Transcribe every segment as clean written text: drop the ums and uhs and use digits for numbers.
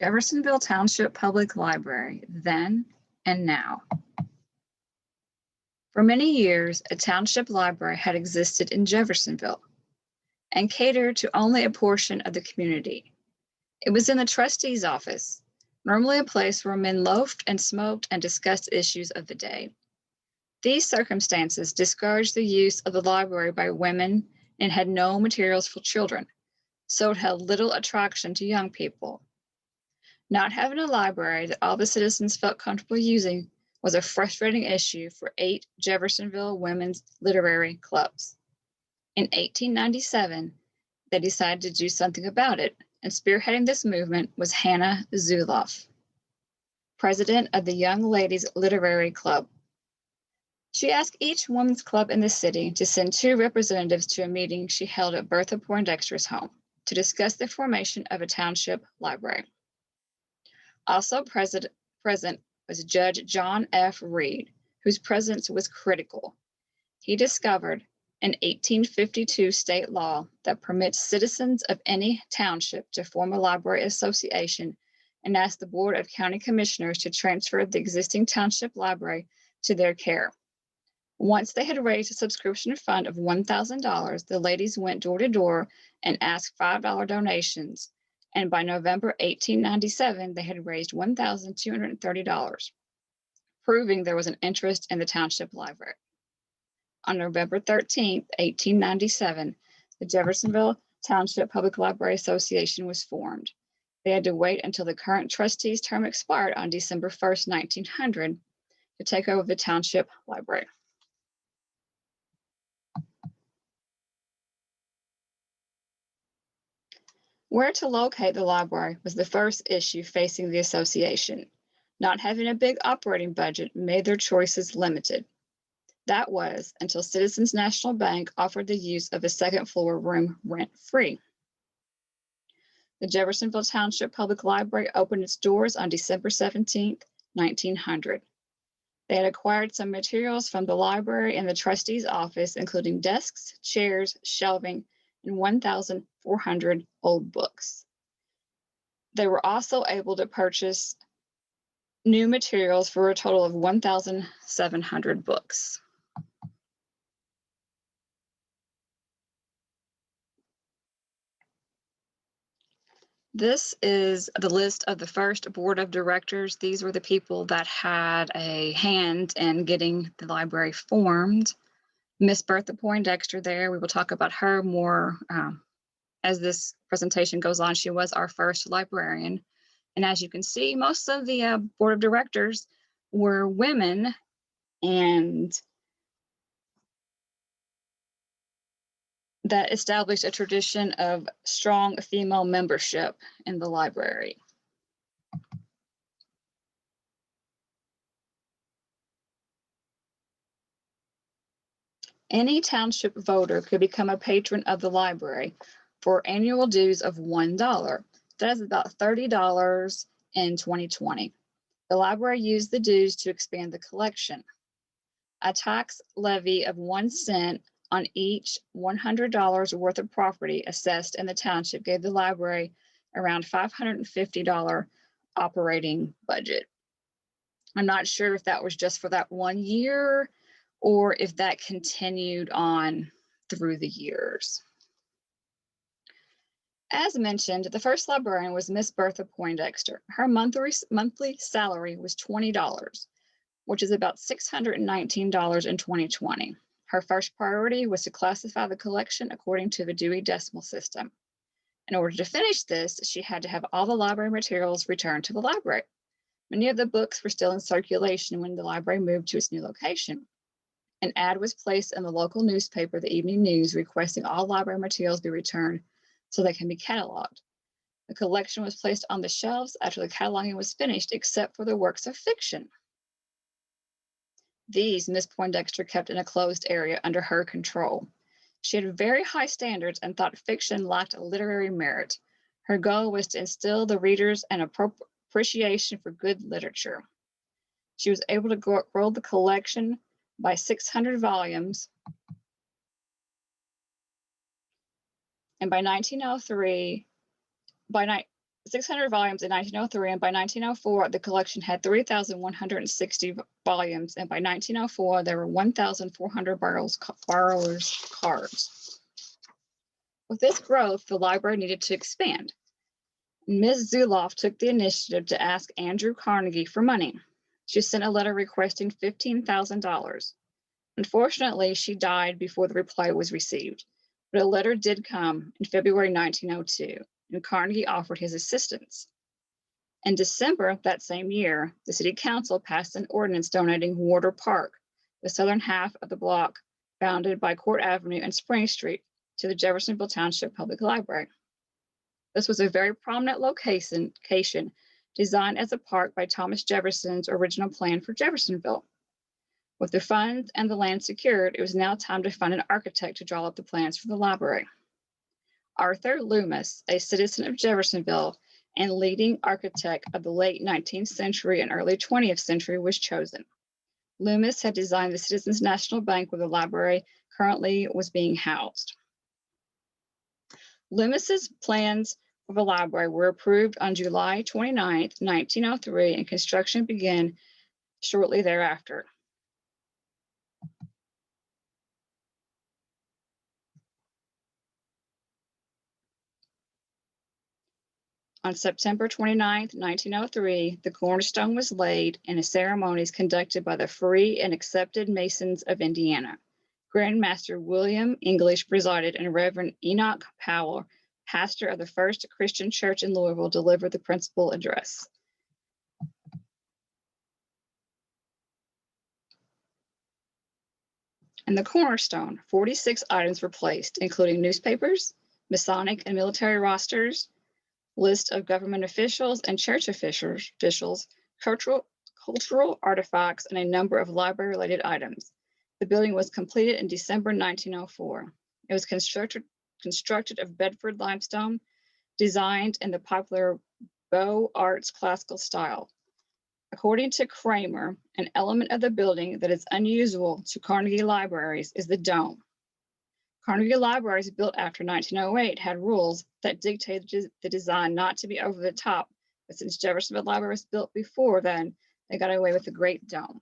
Jeffersonville Township Public Library, then and now. For many years, a township library had existed in Jeffersonville and catered to only a portion of the community. It was in the trustee's office, normally a place where men loafed and smoked and discussed issues of the day. These circumstances discouraged the use of the library by women and had no materials for children, so it held little attraction to young people. Not having a library that all the citizens felt comfortable using was a frustrating issue for 8 Jeffersonville women's literary clubs. In 1897, they decided to do something about it, and spearheading this movement was Hannah Zuloff, president of the Young Ladies Literary Club. She asked each women's club in the city to send 2 representatives to a meeting she held at Bertha Poindexter's home to discuss the formation of a township library. Also present was Judge John F. Reed, whose presence was critical. He discovered an 1852 state law that permits citizens of any township to form a library association and asked the Board of County Commissioners to transfer the existing township library to their care. Once they had raised a subscription fund of $1,000, the ladies went door to door and asked $5 donations, and by November 1897, they had raised $1,230, proving there was an interest in the township library. On November 13, 1897, the Jeffersonville Township Public Library Association was formed. They had to wait until the current trustee's term expired on December 1, 1900, to take over the township library. Where to locate the library was the first issue facing the association. Not having a big operating budget made their choices limited. That was until Citizens National Bank offered the use of a second-floor room rent-free. The Jeffersonville Township Public Library opened its doors on December 17, 1900. They had acquired some materials from the library and the trustee's office, including desks, chairs, shelving, and 1,400 old books. They were also able to purchase new materials for a total of 1,700 books. This is the list of the first board of directors. These were the people that had a hand in getting the library formed. Miss Bertha Poindexter there, we will talk about her more as this presentation goes on. She was our first librarian. And as you can see, most of the board of directors were women, and that established a tradition of strong female membership in the library. Any township voter could become a patron of the library for annual dues of $1. That is about $30 in 2020. The library used the dues to expand the collection. A tax levy of 1 cent on each $100 worth of property assessed in the township gave the library around $550 operating budget. I'm not sure if that was just for that 1 year or if that continued on through the years. As mentioned, the first librarian was Miss Bertha Poindexter. Her monthly salary was $20, which is about $619 in 2020. Her first priority was to classify the collection according to the Dewey Decimal System. In order to finish this, she had to have all the library materials returned to the library. Many of the books were still in circulation when the library moved to its new location. An ad was placed in the local newspaper, the Evening News, requesting all library materials be returned so they can be cataloged. The collection was placed on the shelves after the cataloging was finished, except for the works of fiction. These Miss Poindexter kept in a closed area under her control. She had very high standards and thought fiction lacked literary merit. Her goal was to instill the readers an appreciation for good literature. She was able to grow the collection by 600 volumes. And by 1903, 600 volumes in 1903, and by 1904, the collection had 3,160 volumes, and by 1904, there were 1,400 borrowers' cards. With this growth, the library needed to expand. Ms. Zuloff took the initiative to ask Andrew Carnegie for money. She sent a letter requesting $15,000. Unfortunately, she died before the reply was received, but a letter did come in February 1902, and Carnegie offered his assistance. In December that same year, the City Council passed an ordinance donating Warder Park, the southern half of the block bounded by Court Avenue and Spring Street, to the Jeffersonville Township Public Library. This was a very prominent location designed as a park by Thomas Jefferson's original plan for Jeffersonville. With the funds and the land secured, it was now time to find an architect to draw up the plans for the library. Arthur Loomis, a citizen of Jeffersonville and leading architect of the late 19th century and early 20th century, was chosen. Loomis had designed the Citizens National Bank where the library currently was being housed. Loomis's plans for the library were approved on July 29, 1903, and construction began shortly thereafter. On September 29, 1903, the cornerstone was laid and a ceremony is conducted by the Free and Accepted Masons of Indiana. Grand Master William English presided, and Reverend Enoch Powell, pastor of the First Christian Church in Louisville, delivered the principal address. In the cornerstone, 46 items were placed, including newspapers, Masonic and military rosters, list of government officials and church officials, cultural artifacts, and a number of library-related items. The building was completed in December 1904. It was constructed of Bedford limestone, designed in the popular Beaux Arts classical style. According to Kramer, an element of the building that is unusual to Carnegie libraries is the dome. Carnegie libraries built after 1908 had rules that dictated the design not to be over the top, but since Jeffersonville Library was built before then, they got away with the Great Dome.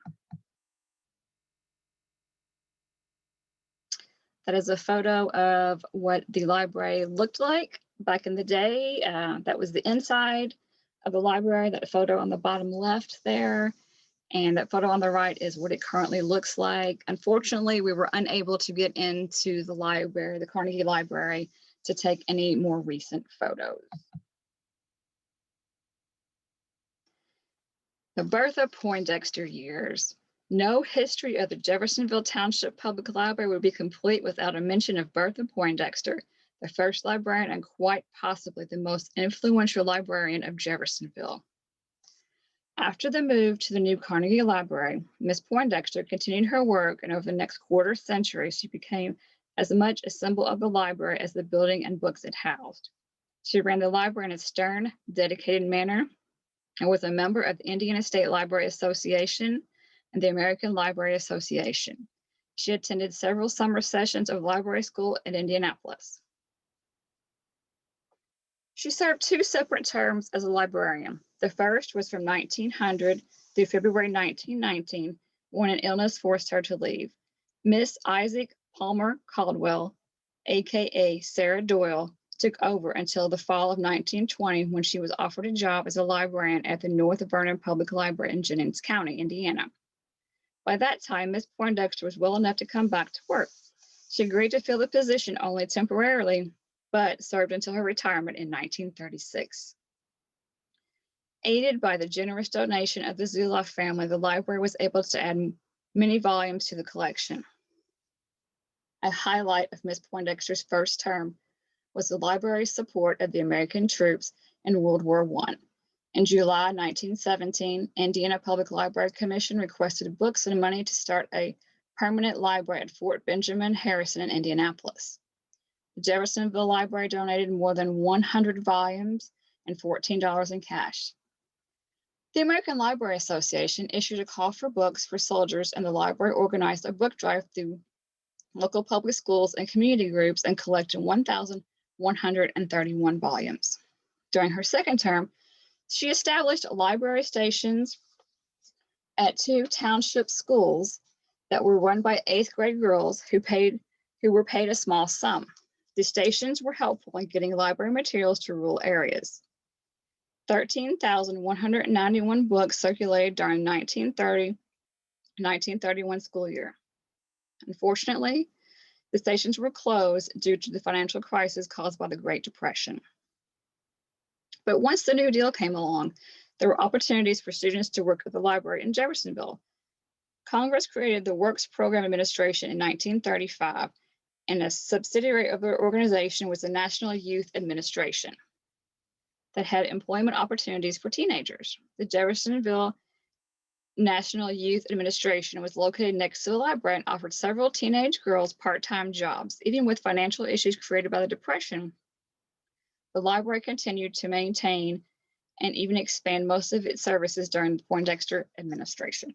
That is a photo of what the library looked like back in the day. That was the inside of the library, that photo on the bottom left there. And that photo on the right is what it currently looks like. Unfortunately, we were unable to get into the library, the Carnegie Library, to take any more recent photos. The Bertha Poindexter years. No history of the Jeffersonville Township Public Library would be complete without a mention of Bertha Poindexter, the first librarian and quite possibly the most influential librarian of Jeffersonville. After the move to the new Carnegie Library, Miss Poindexter continued her work, and over the next quarter century, she became as much a symbol of the library as the building and books it housed. She ran the library in a stern, dedicated manner, and was a member of the Indiana State Library Association and the American Library Association. She attended several summer sessions of library school in Indianapolis. She served 2 separate terms as a librarian. The first was from 1900 through February 1919, when an illness forced her to leave. Miss Isaac Palmer Caldwell, aka Sarah Doyle, took over until the fall of 1920, when she was offered a job as a librarian at the North Vernon Public Library in Jennings County, Indiana. By that time, Miss Poindexter was well enough to come back to work. She agreed to fill the position only temporarily, but served until her retirement in 1936. Aided by the generous donation of the Zuloff family, the library was able to add many volumes to the collection. A highlight of Miss Poindexter's first term was the library's support of the American troops in World War I. In July 1917, Indiana Public Library Commission requested books and money to start a permanent library at Fort Benjamin Harrison in Indianapolis. The Jeffersonville Library donated more than 100 volumes and $14 in cash. The American Library Association issued a call for books for soldiers, and the library organized a book drive through local public schools and community groups and collected 1,131 volumes. During her second term, she established library stations at 2 township schools that were run by 8th grade girls who were paid a small sum. The stations were helpful in getting library materials to rural areas. 13,191 books circulated during 1930-1931 school year. Unfortunately, the stations were closed due to the financial crisis caused by the Great Depression. But once the New Deal came along, there were opportunities for students to work at the library in Jeffersonville. Congress created the Works Program Administration in 1935, and a subsidiary of the organization was the National Youth Administration that had employment opportunities for teenagers. The Jeffersonville National Youth Administration was located next to the library and offered several teenage girls part-time jobs. Even with financial issues created by the Depression, the library continued to maintain and even expand most of its services during the Poindexter administration.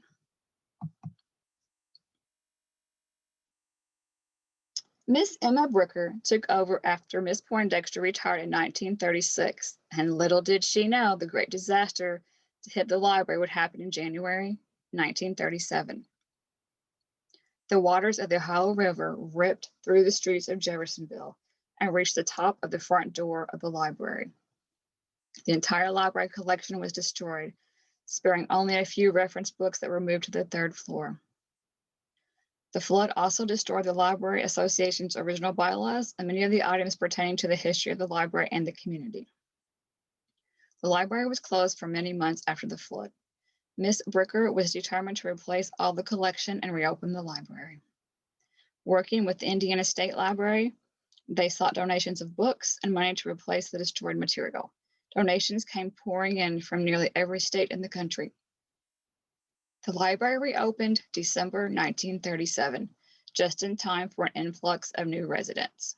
Miss Emma Brooker took over after Miss Poindexter retired in 1936, and little did she know the great disaster to hit the library would happen in January 1937. The waters of the Ohio River ripped through the streets of Jeffersonville and reached the top of the front door of the library. The entire library collection was destroyed, sparing only a few reference books that were moved to the 3rd floor. The flood also destroyed the Library Association's original bylaws and many of the items pertaining to the history of the library and the community. The library was closed for many months after the flood. Miss Brooker was determined to replace all the collection and reopen the library. Working with the Indiana State Library, they sought donations of books and money to replace the destroyed material. Donations came pouring in from nearly every state in the country. The library reopened December 1937, just in time for an influx of new residents.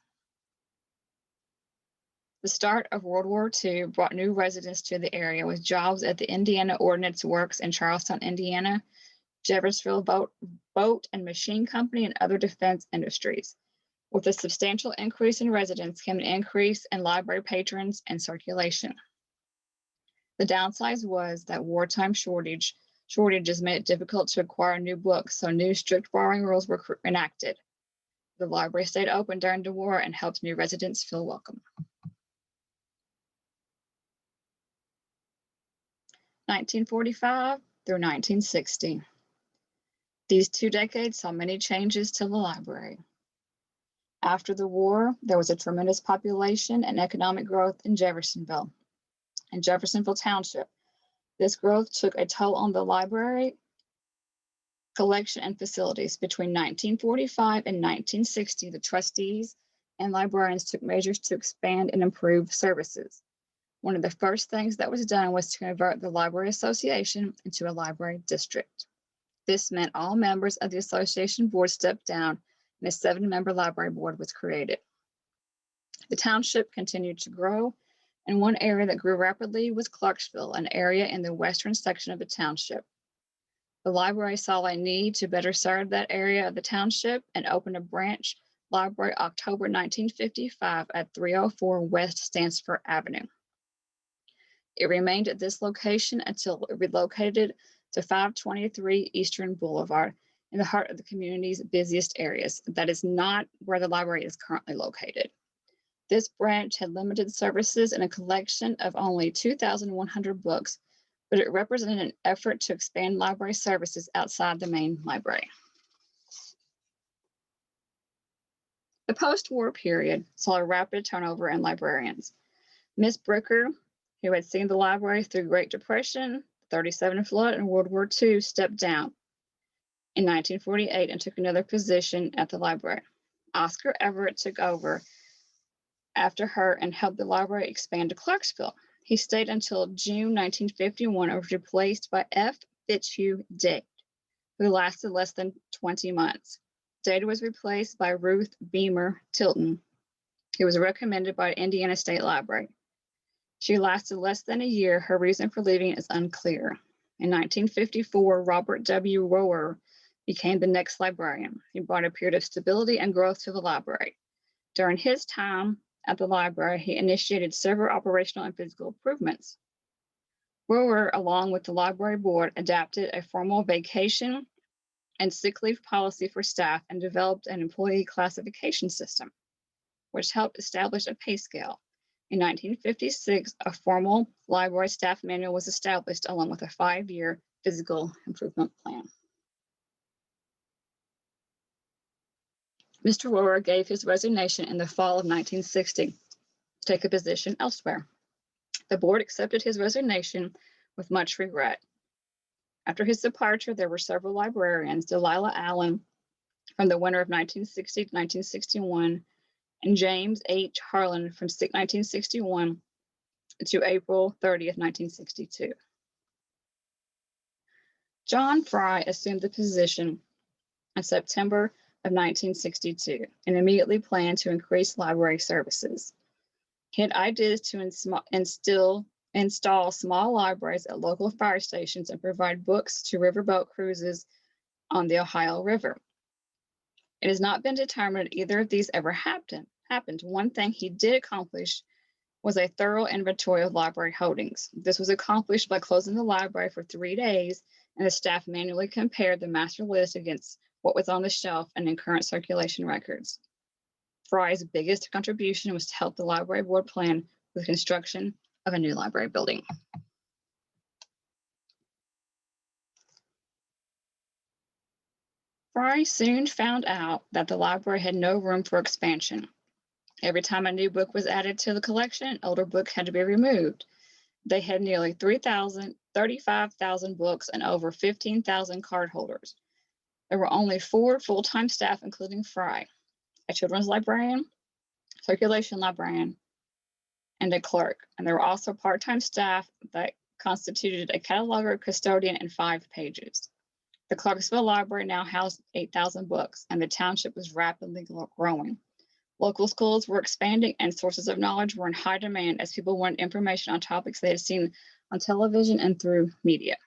The start of World War II brought new residents to the area with jobs at the Indiana Ordnance Works in Charleston, Indiana, Jeffersonville Boat and Machine Company, and other defense industries. With a substantial increase in residents came an increase in library patrons and circulation. The downside was that wartime shortages made it difficult to acquire new books, so new strict borrowing rules were enacted. The library stayed open during the war and helped new residents feel welcome. 1945 through 1960. These 2 decades saw many changes to the library. After the war, there was a tremendous population and economic growth in Jeffersonville and Jeffersonville Township. This growth took a toll on the library, collection, and facilities. Between 1945 and 1960, the trustees and librarians took measures to expand and improve services. One of the first things that was done was to convert the Library Association into a library district. This meant all members of the association board stepped down and a 7-member library board was created. The township continued to grow, and one area that grew rapidly was Clarksville, an area in the western section of the township. The library saw a need to better serve that area of the township and opened a branch library October 1955 at 304 West Stansford Avenue. It remained at this location until it relocated to 523 Eastern Boulevard in the heart of the community's busiest areas. That is not where the library is currently located. This branch had limited services and a collection of only 2,100 books, but it represented an effort to expand library services outside the main library. The post-war period saw a rapid turnover in librarians. Miss Brooker, who had seen the library through Great Depression, 37 flood, and World War II, stepped down in 1948 and took another position at the library. Oscar Everett took over after her and helped the library expand to Clarksville. He stayed until June 1951 and was replaced by F. Fitzhugh Dade, who lasted less than 20 months. Dade was replaced by Ruth Beamer Tilton, who was recommended by Indiana State Library. She lasted less than a year. Her reason for leaving is unclear. In 1954, Robert W. Rower became the next librarian. He brought a period of stability and growth to the library. During his time, at the library, he initiated several operational and physical improvements. Brewer, along with the library board, adapted a formal vacation and sick leave policy for staff and developed an employee classification system, which helped establish a pay scale. In 1956, a formal library staff manual was established along with a 5-year physical improvement plan. Mr. Brewer gave his resignation in the fall of 1960 to take a position elsewhere. The board accepted his resignation with much regret. After his departure, there were several librarians, Delilah Allen from the winter of 1960 to 1961, and James H. Harlan from 1961 to April 30th, 1962. John Fry assumed the position in September of 1962 and immediately planned to increase library services. He had ideas to install small libraries at local fire stations and provide books to riverboat cruises on the Ohio River. It has not been determined either of these ever happened. One thing he did accomplish was a thorough inventory of library holdings. This was accomplished by closing the library for 3 days, and the staff manually compared the master list against what was on the shelf and in current circulation records. Fry's biggest contribution was to help the library board plan with construction of a new library building. Fry soon found out that the library had no room for expansion. Every time a new book was added to the collection, an older book had to be removed. They had nearly 35,000 books and over 15,000 cardholders. There were only 4 full-time staff, including Fry, a children's librarian, circulation librarian, and a clerk. And there were also part-time staff that constituted a cataloger, custodian, and 5 pages. The Clarksville Library now housed 8,000 books, and the township was rapidly growing. Local schools were expanding, and sources of knowledge were in high demand as people wanted information on topics they had seen on television and through media.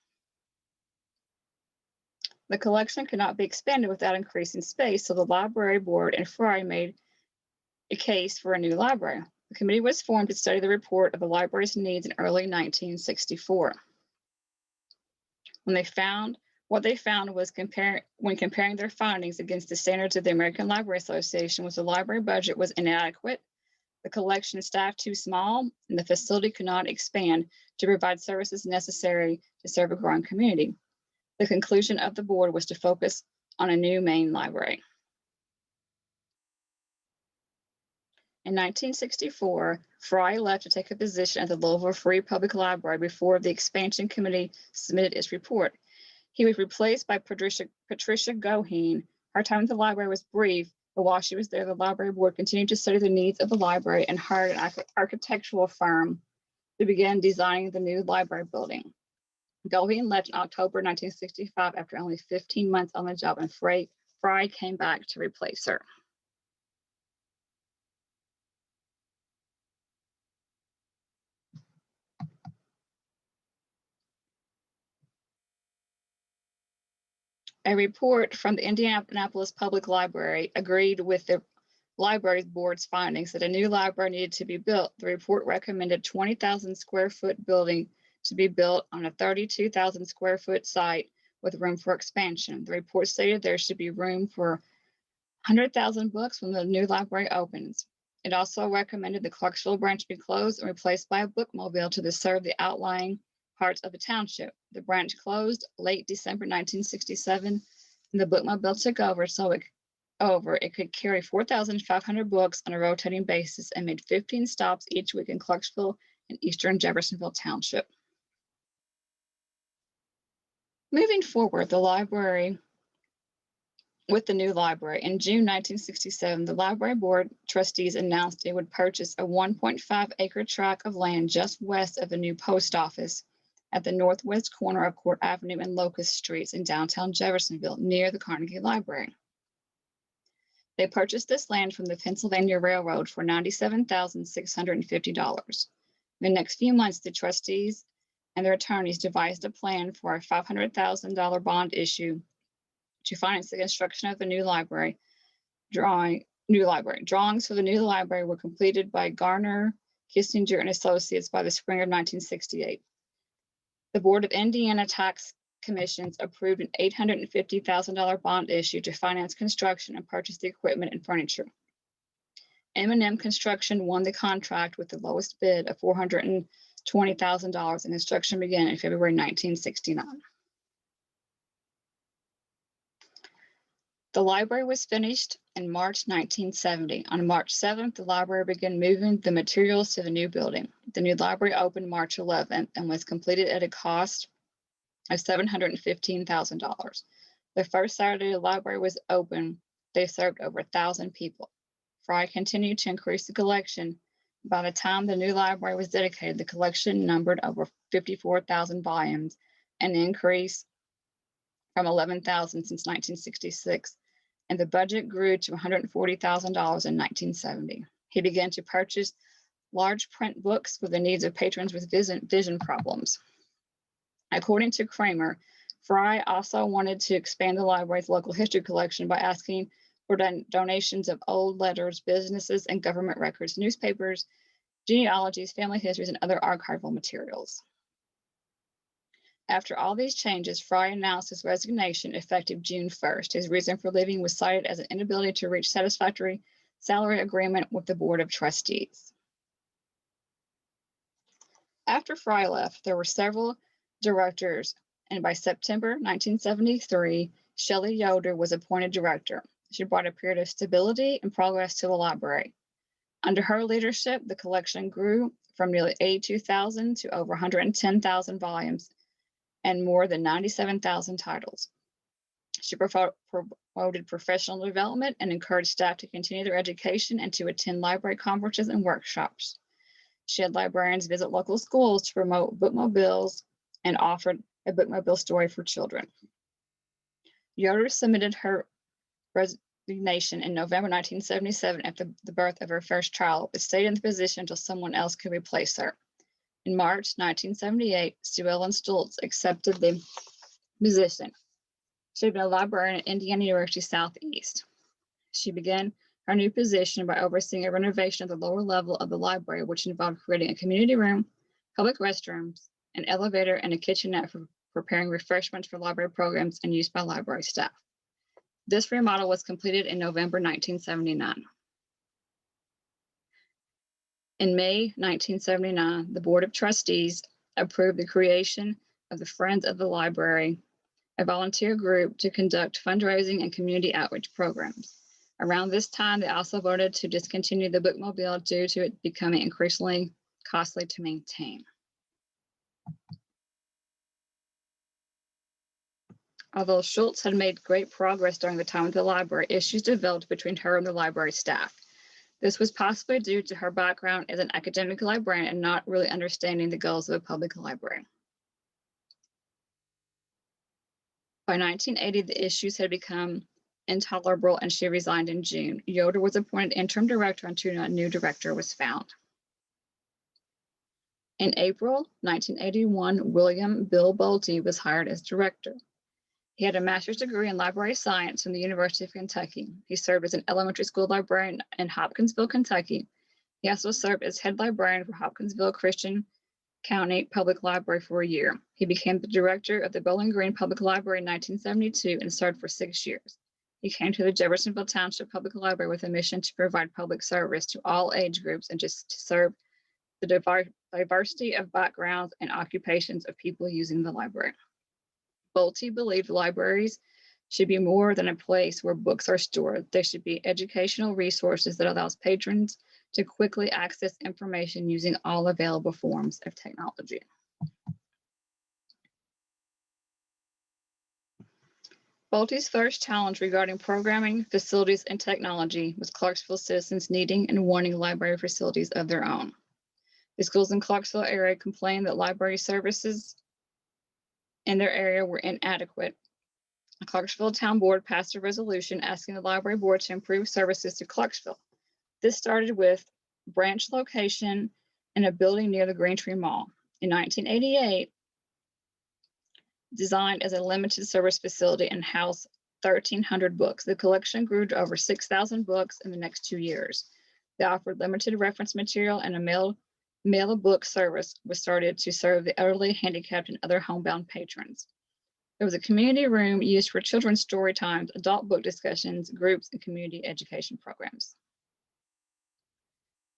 The collection could not be expanded without increasing space, so the library board and Fry made a case for a new library. The committee was formed to study the report of the library's needs in early 1964. What they found was when comparing their findings against the standards of the American Library Association was the library budget was inadequate, the collection staff too small, and the facility could not expand to provide services necessary to serve a growing community. The conclusion of the board was to focus on a new main library. In 1964, Fry left to take a position at the Louisville Free Public Library before the expansion committee submitted its report. He was replaced by Patricia Goheen. Her time at the library was brief, but while she was there, the library board continued to study the needs of the library and hired an architectural firm to begin designing the new library building. Goheen left in October 1965 after only 15 months on the job, and Fry came back to replace her. A report from the Indianapolis Public Library agreed with the library board's findings that a new library needed to be built. The report recommended 20,000 square foot building to be built on a 32,000 square foot site with room for expansion. The report stated there should be room for 100,000 books when the new library opens. It also recommended the Clarksville branch be closed and replaced by a bookmobile to serve the outlying parts of the township. The branch closed late December 1967, and the bookmobile took over so it could carry 4,500 books on a rotating basis and made 15 stops each week in Clarksville and eastern Jeffersonville Township. Moving forward, with the new library, in June 1967, the library board trustees announced it would purchase a 1.5-acre tract of land just west of the new post office at the northwest corner of Court Avenue and Locust Streets in downtown Jeffersonville, near the Carnegie Library. They purchased this land from the Pennsylvania Railroad for $97,650. The next few months, the trustees and their attorneys devised a plan for a $500,000 bond issue to finance the construction of the new library, drawing new library. Drawings for the new library were completed by Garner, Kissinger, and Associates by the spring of 1968. The Board of Indiana Tax Commissions approved an $850,000 bond issue to finance construction and purchase the equipment and furniture. M&M Construction won the contract with the lowest bid of $420,000, and construction began in February 1969. The library was finished in March 1970. On March 7th, the library began moving the materials to the new building. The new library opened March 11th and was completed at a cost of $715,000. The first Saturday the library was open, they served over 1,000 people. Fry continued to increase the collection. By the time the new library was dedicated, the collection numbered over 54,000 volumes, an increase from 11,000 since 1966, and the budget grew to $140,000 in 1970. He began to purchase large print books for the needs of patrons with vision problems. According to Kramer, Fry also wanted to expand the library's local history collection by asking for donations of old letters, businesses, and government records, newspapers, genealogies, family histories, and other archival materials. After all these changes, Fry announced his resignation effective June 1st. His reason for leaving was cited as an inability to reach satisfactory salary agreement with the Board of Trustees. After Fry left, there were several directors, and by September 1973, Shelley Yoder was appointed director. She brought a period of stability and progress to the library. Under her leadership, the collection grew from nearly 82,000 to over 110,000 volumes and more than 97,000 titles. She promoted professional development and encouraged staff to continue their education and to attend library conferences and workshops. She had librarians visit local schools to promote bookmobiles and offered a bookmobile story for children. Yoder submitted her resignation in November 1977 after the birth of her first child, but stayed in the position until someone else could replace her. In March 1978, Sue Ellen Stultz accepted the position. She had been a librarian at Indiana University Southeast. She began her new position by overseeing a renovation of the lower level of the library, which involved creating a community room, public restrooms, an elevator, and a kitchenette for preparing refreshments for library programs and use by library staff. This remodel was completed in November 1979. In May 1979, the Board of Trustees approved the creation of the Friends of the Library, a volunteer group to conduct fundraising and community outreach programs. Around this time, they also voted to discontinue the bookmobile due to it becoming increasingly costly to maintain. Although Schultz had made great progress during the time of the library, issues developed between her and the library staff. This was possibly due to her background as an academic librarian and not really understanding the goals of a public library. By 1980, the issues had become intolerable and she resigned in June. Yoder was appointed interim director until a new director was found. In April 1981, William Bill Bolte was hired as director. He had a master's degree in library science from the University of Kentucky. He served as an elementary school librarian in Hopkinsville, Kentucky. He also served as head librarian for Hopkinsville Christian County Public Library for a year. He became the director of the Bowling Green Public Library in 1972 and served for 6 years. He came to the Jeffersonville Township Public Library with a mission to provide public service to all age groups and just to serve the diversity of backgrounds and occupations of people using the library. Bolte believed libraries should be more than a place where books are stored. They should be educational resources that allows patrons to quickly access information using all available forms of technology. Bolte's first challenge regarding programming, facilities, and technology was Clarksville citizens needing and wanting library facilities of their own. The schools in Clarksville area complained that library services in their area were inadequate. The Clarksville Town Board passed a resolution asking the library board to improve services to Clarksville. This started with branch location in a building near the Green Tree Mall. In 1988, designed as a limited service facility and housed 1,300 books. The collection grew to over 6,000 books in the next 2 years. They offered limited reference material, and a mail book service was started to serve the elderly, handicapped, and other homebound patrons. There was a community room used for children's story times, adult book discussions, groups, and community education programs.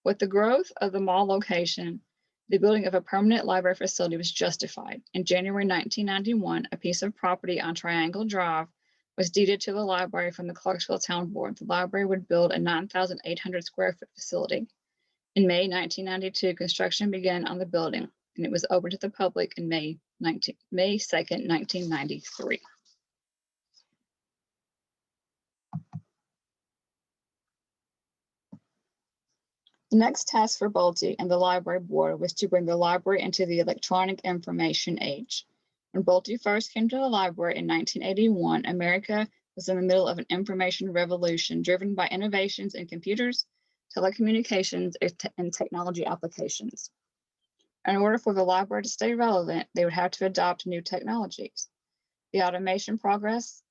With the growth of the mall location, the building of a permanent library facility was justified. In January 1991, a piece of property on Triangle Drive was deeded to the library from the Clarksville Town Board. The library would build a 9,800 square foot facility. In May 1992, construction began on the building, and it was opened to the public in May 2nd, 1993. The next task for Bolte and the library board was to bring the library into the electronic information age. When Bolte first came to the library in 1981, America was in the middle of an information revolution driven by innovations in computers, telecommunications, and technology applications. In order for the library to stay relevant, they would have to adopt new technologies. The automation process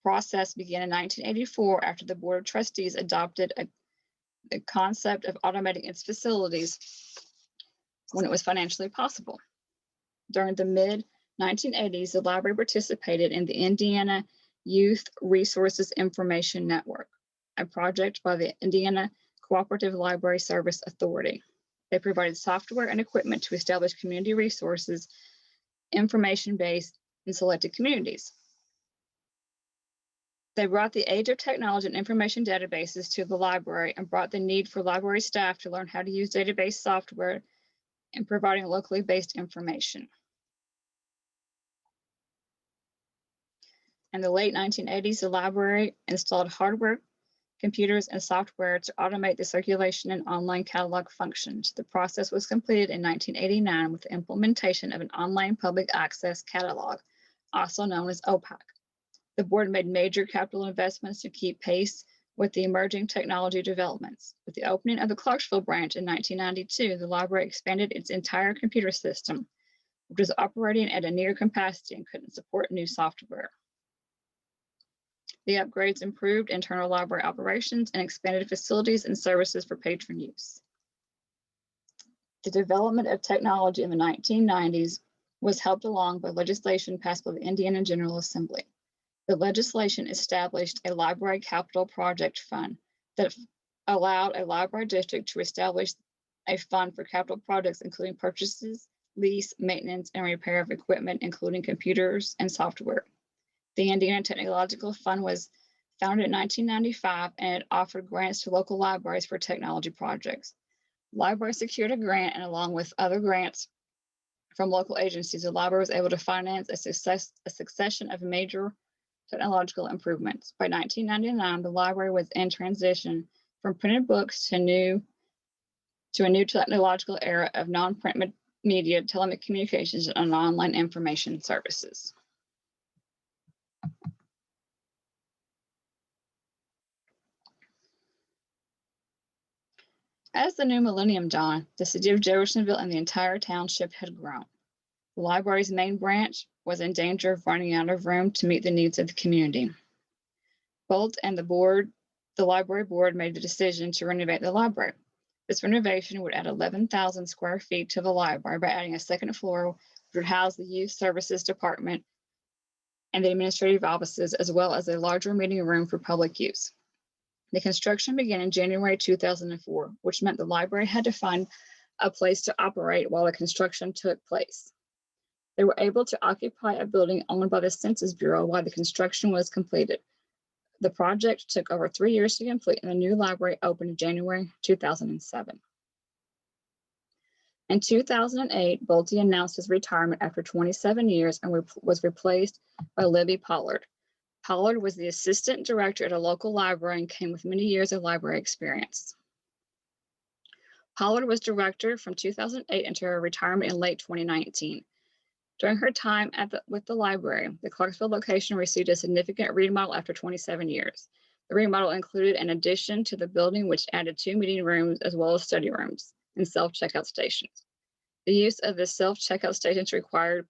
began in 1984 after the Board of Trustees adopted the concept of automating its facilities when it was financially possible. During the mid-1980s, the library participated in the Indiana Youth Resources Information Network, a project by the Indiana Cooperative Library Service Authority. They provided software and equipment to establish community resources, information base in selected communities. They brought the age of technology and information databases to the library and brought the need for library staff to learn how to use database software and providing locally based information. In the late 1980s, the library installed hardware, computers, and software to automate the circulation and online catalog functions. The process was completed in 1989 with the implementation of an online public access catalog, also known as OPAC. The board made major capital investments to keep pace with the emerging technology developments. With the opening of the Clarksville branch in 1992, the library expanded its entire computer system, which was operating at a near capacity and couldn't support new software. The upgrades improved internal library operations and expanded facilities and services for patron use. The development of technology in the 1990s was helped along by legislation passed by the Indiana General Assembly. The legislation established a library capital project fund that allowed a library district to establish a fund for capital projects, including purchases, lease, maintenance, and repair of equipment, including computers and software. The Indiana Technological Fund was founded in 1995, and it offered grants to local libraries for technology projects. The library secured a grant, and along with other grants from local agencies, the library was able to finance a succession of major technological improvements. By 1999, the library was in transition from printed books to a new technological era of non-print media, telecommunications, and online information services. As the new millennium dawned, the city of Jeffersonville and the entire township had grown. The library's main branch was in danger of running out of room to meet the needs of the community. Bolt and the library board made the decision to renovate the library. This renovation would add 11,000 square feet to the library by adding a second floor, which would house the youth services department and the administrative offices, as well as a larger meeting room for public use. The construction began in January 2004, which meant the library had to find a place to operate while the construction took place. They were able to occupy a building owned by the Census Bureau while the construction was completed. The project took over 3 years to complete, and the new library opened in January 2007. In 2008, Bolte announced his retirement after 27 years and was replaced by Libby Pollard. Pollard was the assistant director at a local library and came with many years of library experience. Pollard was director from 2008 until her retirement in late 2019. During her time with the library, the Clarksville location received a significant remodel after 27 years. The remodel included an addition to the building, which added 2 meeting rooms as well as study rooms and self-checkout stations. The use of the self-checkout stations required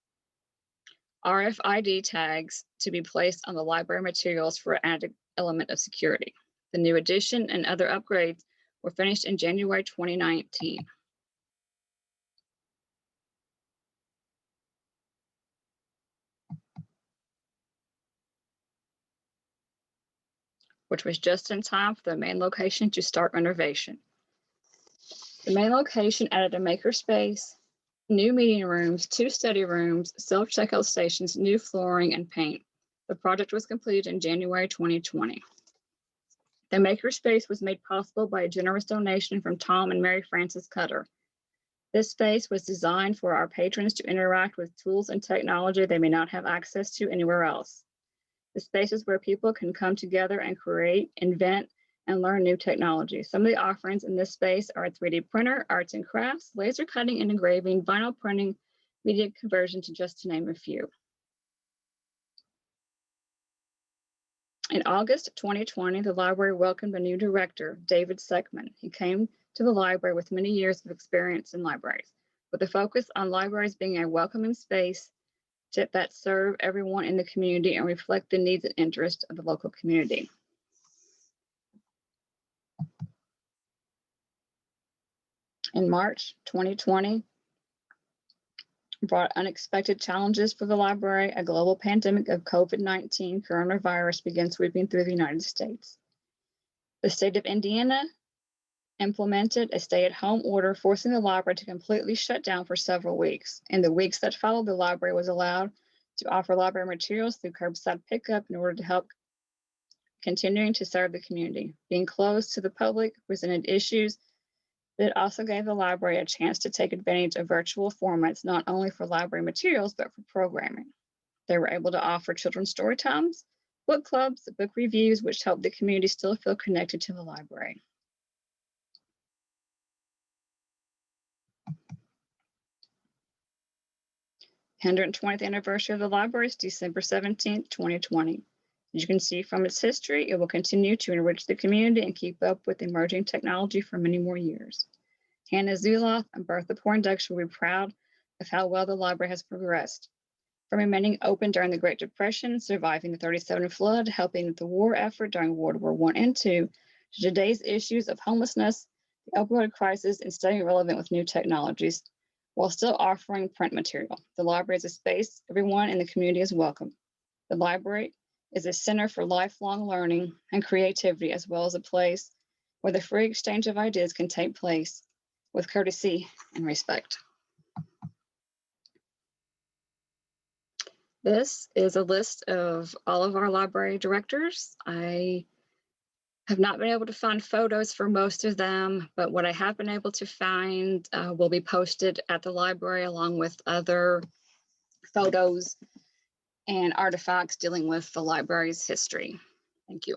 RFID tags to be placed on the library materials for an added element of security. The new addition and other upgrades were finished in January 2019. Which was just in time for the main location to start renovation. The main location added a makerspace, new meeting rooms, 2 study rooms, self-checkout stations, new flooring, and paint. The project was completed in January 2020. The makerspace was made possible by a generous donation from Tom and Mary Frances Cutter. This space was designed for our patrons to interact with tools and technology they may not have access to anywhere else. The spaces where people can come together and create, invent, and learn new technology. Some of the offerings in this space are a 3D printer, arts and crafts, laser cutting and engraving, vinyl printing, media conversion, just to name a few. In August 2020, the library welcomed a new director, David Seckman. He came to the library with many years of experience in libraries, with a focus on libraries being a welcoming space that serve everyone in the community and reflect the needs and interests of the local community. In March 2020, brought unexpected challenges for the library. A global pandemic of COVID-19 coronavirus began sweeping through the United States. The state of Indiana implemented a stay-at-home order, forcing the library to completely shut down for several weeks. In the weeks that followed, the library was allowed to offer library materials through curbside pickup in order to help continuing to serve the community. Being closed to the public presented issues, but it also gave the library a chance to take advantage of virtual formats, not only for library materials, but for programming. They were able to offer children's story times, book clubs, book reviews, which helped the community still feel connected to the library. The 120th anniversary of the library is December 17th, 2020. As you can see from its history, it will continue to enrich the community and keep up with emerging technology for many more years. Hannah Zuloff and Bertha Poindexter will be proud of how well the library has progressed. From remaining open during the Great Depression, surviving the 37 flood, helping with the war effort during World War I and II, to today's issues of homelessness, the opioid crisis, and staying relevant with new technologies, while still offering print material. The library is a space everyone in the community is welcome. The library is a center for lifelong learning and creativity, as well as a place where the free exchange of ideas can take place with courtesy and respect. This is a list of all of our library directors. I have not been able to find photos for most of them, but what I have been able to find will be posted at the library along with other photos and artifacts dealing with the library's history. Thank you.